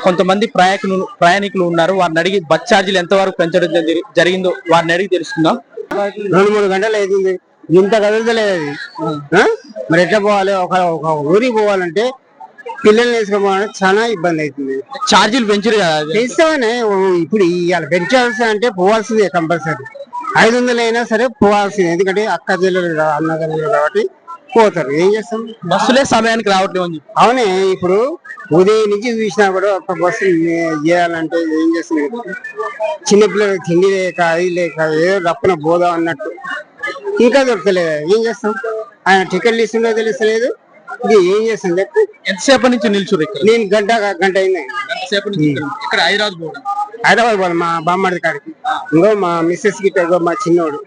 కొంతమంది ప్రయాణికులు ఉన్నారు. వారిని అడిగి బస్ ఛార్జీలు ఎంత వరకు పెంచడం జరిగిందో వారిని అడిగి తెలుసుకుందాం. 2-3 గంటలు అవుతుంది, ఇంత కదలలేదు అది. మరి ఎట్లా పోవాలి? ఒక ఊరికి పోవాలంటే పిల్లల్ని వేసుకోవాలంటే చాలా ఇబ్బంది అవుతుంది. ఛార్జీలు పెంచారు కదా, పెంచామనే ఇప్పుడు ఇవాళ పెంచాల్సి అంటే పోవాల్సిందే కంపల్సరీ. 500 అయినా సరే పోవాల్సిందే, ఎందుకంటే అక్క చెల్లెలు అన్నదమ్ములు కాబట్టి పోతారు. ఏం చేస్తాం, బస్సులే సమయానికి రావట్లేదు. అవునే, ఇప్పుడు ఉదయం నుంచి చూసినా కూడా ఒక బస్సు చేయాలంటే ఏం చేస్తుంది, చిన్నపిల్లలకి తిండి లేక అది లేక ఏదో రప్పున పోదాం అన్నట్టు ఇంకా దొరకలేదు. ఏం చేస్తాం, ఆయన టికెట్లు ఇస్తుందో తెలుస్తలేదు. ఇది ఏం చేస్తాం చెప్పి. ఎంతసేపటి నుంచి నిల్చురు? నేను గంట అయింది. హైదరాబాద్ పోవాలి మా బామ్మడి కాడికి. ఇంకో మా మిస్సెస్ గిట్ట, మా చిన్నోడు